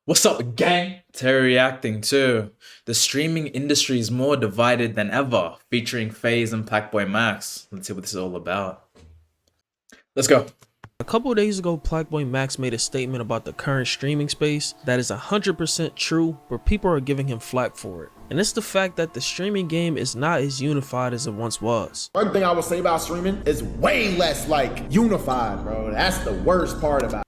What's up, gang? Terry reacting too. The streaming industry is more divided than ever, featuring FaZe and PlaqueboyMax. Let's see what this is all about. Let's go. A couple days ago, PlaqueboyMax made a statement about the current streaming space that is 100% true, but people are giving him flack for it. And it's the fact that the streaming game is not as unified as it once was. One thing I would say about streaming is way less unified, bro. That's the worst part about it.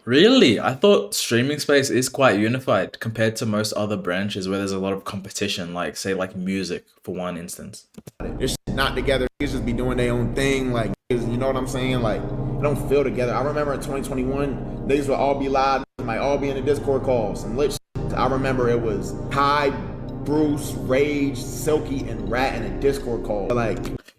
Really? I thought streaming space is quite unified compared to most other branches where there's a lot of competition, like say music for one instance. This shit not together. Niggas just be doing their own thing, you know what I'm saying? It don't feel together. I remember in 2021, niggas would all be live, might all be in the Discord calls and lit shit. I remember it was Kai, Bruce, Rage, Silky, and Rat in a Discord call.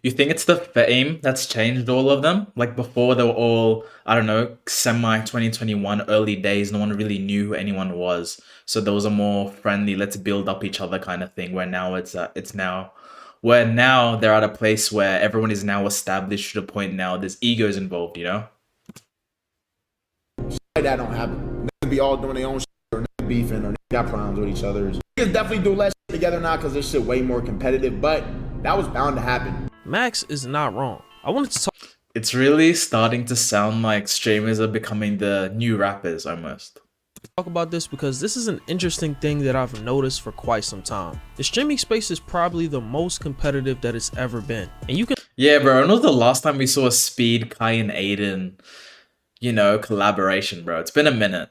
You think it's the fame that's changed all of them? Like before they were all, I don't know, semi-2021 early days, no one really knew who anyone was. So there was a more friendly, let's build up each other kind of thing, where now now they're at a place where everyone is now established to the point now there's egos involved, you know? That don't happen. Niggas be all doing their own shit or niggas beefing or niggas got problems with each other. Niggas definitely do less shit together now because this shit way more competitive, but that was bound to happen. Max is not wrong. I wanted to talk. It's really starting to sound like streamers are becoming the new rappers almost. Talk about this because this is an interesting thing that I've noticed for quite some time. The streaming space is probably the most competitive that it's ever been. And you can. Yeah, bro. When was the last time we saw a Speed, Kai, and Aiden, collaboration, bro? It's been a minute.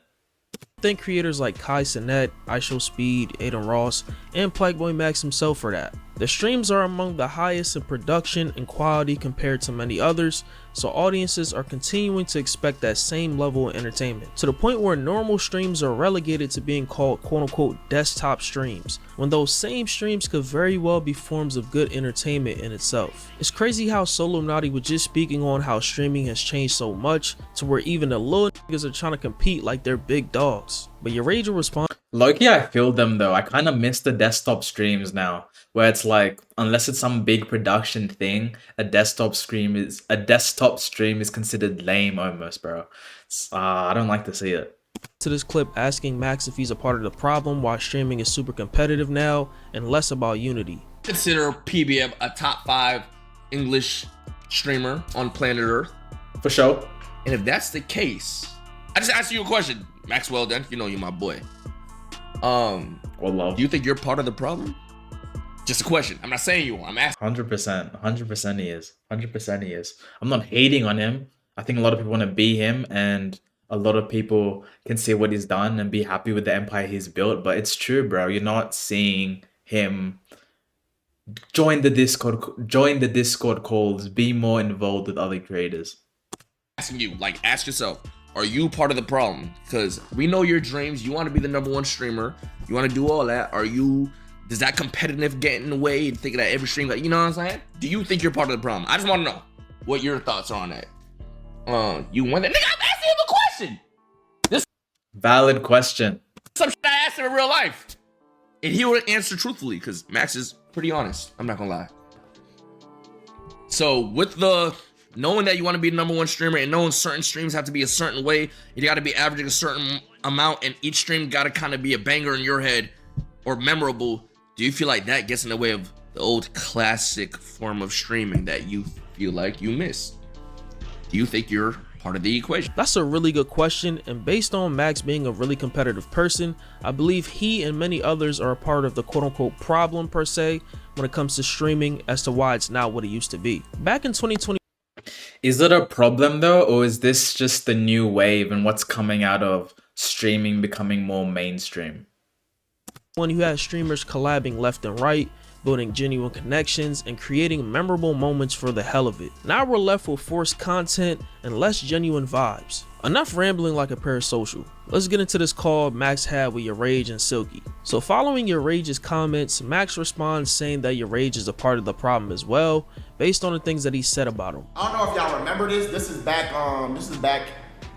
Thank creators like Kai Cenat, IShowSpeed, Aiden Ross, and PlaqueboyMax himself for that. The streams are among the highest in production and quality compared to many others, so audiences are continuing to expect that same level of entertainment, to the point where normal streams are relegated to being called quote-unquote desktop streams, when those same streams could very well be forms of good entertainment in itself. It's crazy how Solo Naughty was just speaking on how streaming has changed so much, to where even the little niggas are trying to compete like they're big dogs. But your rage will respond. Low-key, I feel them though. I kind of miss the desktop streams now, where it's unless it's some big production thing, a desktop stream is considered lame almost, bro. I don't like to see it. To this clip asking Max if he's a part of the problem why streaming is super competitive now and less about unity. Consider PBM a top 5 English streamer on planet Earth. For sure. And if that's the case, I just asked you a question, Maxwell. Then you know you're my boy. Well, love. Do you think you're part of the problem? Just a question. I'm not saying you are. I'm asking. 100% he is. 100% he is. I'm not hating on him. I think a lot of people want to be him, and a lot of people can see what he's done and be happy with the empire he's built. But it's true, bro. You're not seeing him join the Discord calls, be more involved with other creators. Asking you, ask yourself, are you part of the problem? Because we know your dreams. You want to be the #1 streamer. You want to do all that. Does that competitive get in the way? You think that every stream, you know what I'm saying? Do you think you're part of the problem? I just want to know what your thoughts are on that. You want that? Nigga, I'm asking him a question. This valid question. Some shit I asked him in real life, and he would answer truthfully because Max is pretty honest. I'm not gonna lie. So with the knowing that you want to be the #1 streamer and knowing certain streams have to be a certain way, you got to be averaging a certain amount, and each stream got to kind of be a banger in your head or memorable. Do you feel like that gets in the way of the old classic form of streaming that you feel like you miss? Do you think you're part of the equation? That's a really good question, and based on Max being a really competitive person, I believe he and many others are a part of the quote-unquote problem per se when it comes to streaming as to why it's not what it used to be. Back in 2020, is it a problem though, or is this just the new wave and what's coming out of streaming becoming more mainstream? when you had streamers collabing left and right, building genuine connections and creating memorable moments for the hell of it. Now we're left with forced content and less genuine vibes. Enough rambling like a parasocial. Let's get into this call Max had with Your Rage and Silky. So following Your Rage's comments, Max responds saying that Your Rage is a part of the problem as well, based on the things that he said about him. I don't know if y'all remember this. This is back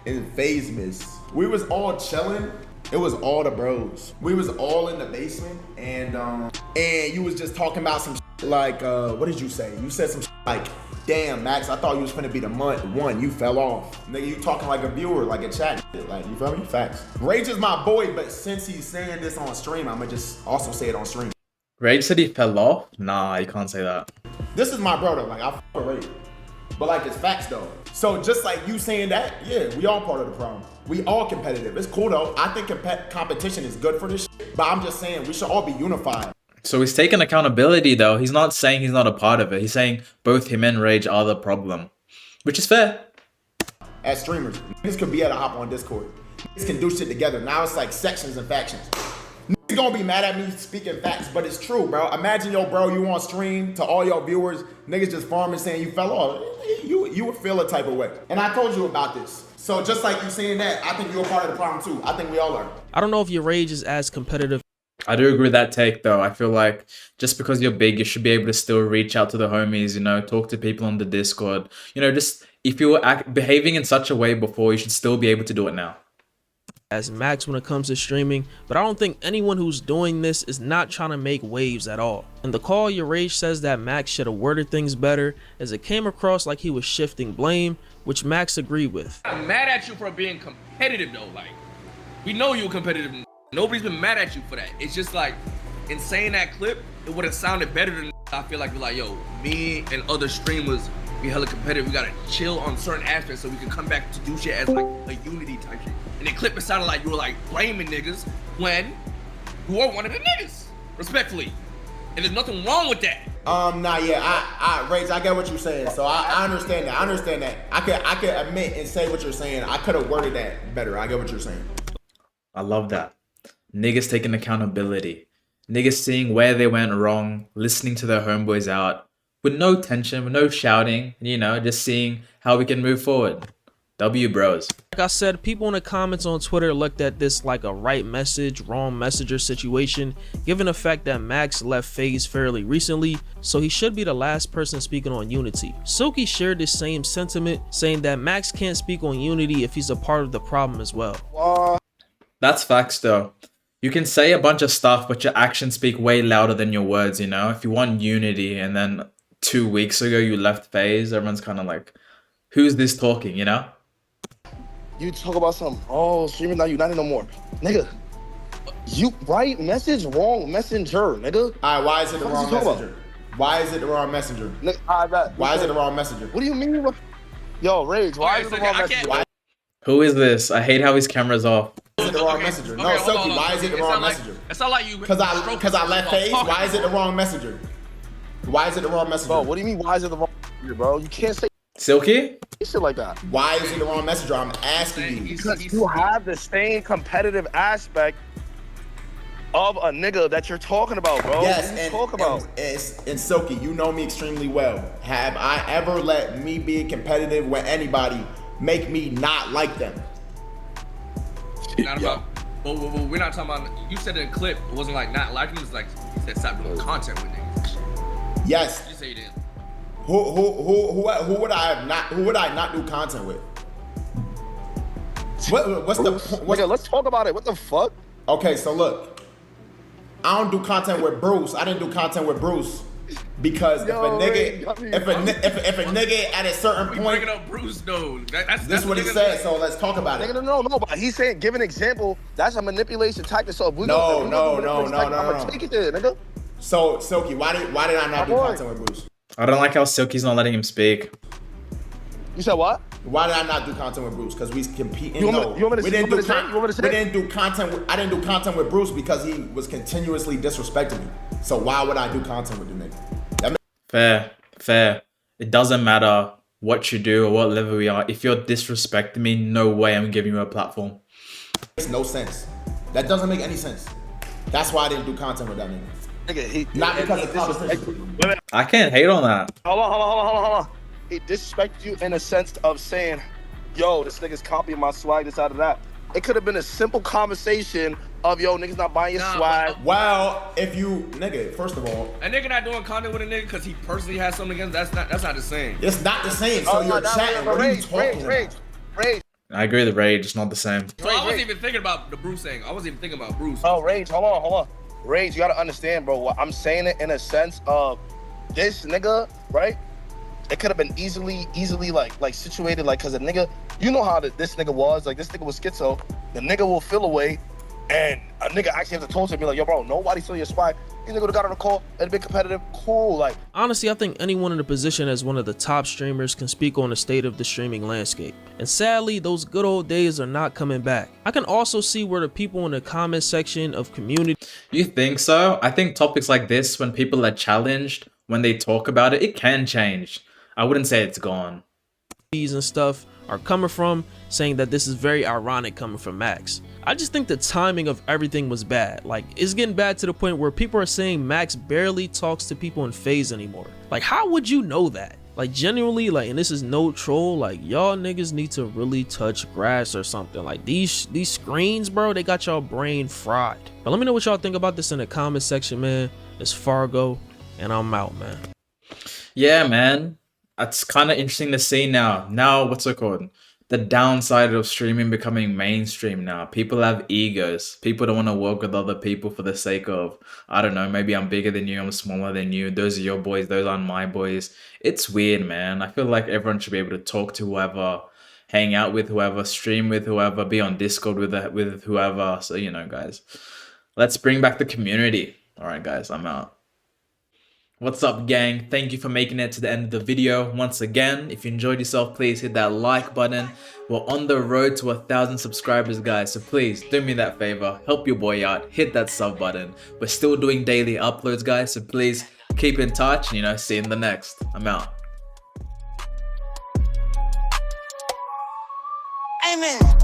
in FaZe. We was all chilling. It was all the bros. We was all in the basement, and you was just talking about some like, what did you say? You said some like, damn, Max, I thought you was finna be the one. You fell off. Nigga, you talking like a viewer, like a chat. Like, you feel me? Facts. Rage is my boy, but since he's saying this on stream, I'ma just also say it on stream. Rage said he fell off? Nah, you can't say that. This is my brother. Like, I fuck with Rage. But like, it's facts though. So just like you saying that, yeah, we all part of the problem. We all competitive. It's cool though. I think competition is good for this shit, but I'm just saying we should all be unified. So he's taking accountability though. He's not saying he's not a part of it. He's saying both him and Rage are the problem, which is fair. As streamers, niggas could be at a hop on Discord. Niggas can do shit together. Now it's like sections and factions. Niggas gonna be mad at me speaking facts, but it's true, bro. Imagine, yo, bro, you on stream to all your viewers, niggas just farming saying you fell off. You would feel a type of way. And I told you about this. So just like you saying that, I think you're a part of the problem too. I think we all are. I don't know if your Rage is as competitive. I do agree with that take though. I feel like just because you're big, you should be able to still reach out to the homies, you know, talk to people on the Discord. You know, just if you were behaving in such a way before, you should still be able to do it now. As Max when it comes to streaming, but I don't think anyone who's doing this is not trying to make waves at all. In the call, your Rage says that Max should have worded things better, as it came across like he was shifting blame, which Max agreed with. I'm mad at you for being competitive though. Like, we know you're competitive. Nobody's been mad at you for that. It's just like, in saying that clip, it would have sounded better than I feel like we're like, yo, me and other streamers, we hella competitive. We gotta chill on certain aspects so we can come back to do shit as like a unity type shit. And the clip, it sounded like you were like blaming niggas when you are one of the niggas, respectfully. And there's nothing wrong with that. Nah, yeah, Rage, I get what you're saying. So I understand that. I understand that. I could admit and say what you're saying. I could have worded that better. I get what you're saying. I love that. Niggas taking accountability. Niggas seeing where they went wrong, listening to their homeboys out, with no tension, with no shouting, you know, just seeing how we can move forward. W bros. Like I said, people in the comments on Twitter looked at this like a right message, wrong messenger situation, given the fact that Max left FaZe fairly recently, so he should be the last person speaking on unity. Silky shared this same sentiment, saying that Max can't speak on unity if he's a part of the problem as well. That's facts though. You can say a bunch of stuff, but your actions speak way louder than your words, you know? If you want unity and then 2 weeks ago you left FaZe, everyone's kind of like, who's this talking, you know? You talk about something, oh, streaming not united no more. Nigga, you right message, wrong messenger, nigga. All right, why is it the wrong messenger? Why is it the wrong messenger? Why is it the wrong messenger? What do you mean? Yo, Rage, why is it the wrong messenger? Who is this? I hate how his camera's off. Why is it the wrong messenger? No, Silky, why is it the wrong messenger? It's not like you. Because I left FaZe, why is it the wrong messenger? Why is it the wrong messenger? Bro, what do you mean, why is it the wrong messenger, bro? You can't say Silky? shit like that. Why is it the wrong messenger? I'm asking you. Because you have the same competitive aspect of a nigga that you're talking about, bro. Yes, and Silky, you know me extremely well. Have I ever let me be competitive with anybody make me not like them? Not about. But we're not talking about. You said in the clip, it wasn't like not liking. It's like you said stop doing content with niggas. Yes. You say you didn't. Who would I not do content with? What's the nigga, let's talk about it. What the fuck? Okay, so look, I don't do content with Bruce. I didn't do content with Bruce because if a nigga at a certain point, bringing up Bruce though. That's what he said. So let's talk about it. Nigga, no, but he's saying give an example. That's a manipulation tactic. So if we no. I'm gonna take it there, nigga. So Silky, why did I not do content with Bruce? I don't like how Silky's not letting him speak. You said what? Why did I not do content with Bruce? Because we competing. You want me to say? We didn't do content. I didn't do content with Bruce because he was continuously disrespecting me. So why would I do content with the nigga? Fair. It doesn't matter what you do or what level we are. If you're disrespecting me, no way I'm giving you a platform. Makes no sense. That doesn't make any sense. That's why I didn't do content with that nigga. Not because of competition. I can't hate on that. Hold on. He disrespected you in a sense of saying, yo, this nigga's copying my swag, this, out of that. It could have been a simple conversation of, yo, niggas not buying your swag. Well, if you, nigga, first of all. A nigga not doing content with a nigga because he personally has something against, that's not the same. It's not the same, so you're chatting. What are you talking about? Rage. I agree with Rage, it's not the same. So I wasn't even thinking about the Bruce thing. I wasn't even thinking about Bruce. Oh, Rage, hold on. Rage, you gotta understand, bro. I'm saying it in a sense of this nigga, right? it could have been easily like situated, like, cause a nigga, you know how this nigga was, like, this nigga was schizo. The nigga will feel away, and a nigga actually have to talk to him, be like, yo, bro, nobody saw your spot. You nigga would have got on a call and been competitive, cool, like. Honestly, I think anyone in a position as one of the top streamers can speak on the state of the streaming landscape. And sadly, those good old days are not coming back. I can also see where the people in the comment section of community. You think so? I think topics like this, when people are challenged, when they talk about it, it can change. I wouldn't say it's gone. And stuff are coming from, saying that this is very ironic coming from Max. I just think the timing of everything was bad. Like, it's getting bad to the point where people are saying Max barely talks to people in FaZe anymore. Like, how would you know that? Like, genuinely, like, and this is no troll, like, y'all niggas need to really touch grass or something. Like, these screens, bro, they got y'all brain fried. But let me know what y'all think about this in the comment section, man. It's Fargo, and I'm out, man. Yeah, man. It's kind of interesting to see now. Now, what's it called? The downside of streaming becoming mainstream now. People have egos. People don't want to work with other people for the sake of, I don't know, maybe I'm bigger than you, I'm smaller than you. Those are your boys, those aren't my boys. It's weird, man. I feel like everyone should be able to talk to whoever, hang out with whoever, stream with whoever, be on Discord with whoever. So, you know, guys, let's bring back the community. All right, guys, I'm out. What's up, gang? Thank you for making it to the end of the video. Once again, if you enjoyed yourself, please hit that like button. We're on the road to 1,000 subscribers, guys, so please do me that favor, help your boy out, hit that sub button. We're still doing daily uploads, guys, so please keep in touch and, you know, see you in the next. I'm out. Amen.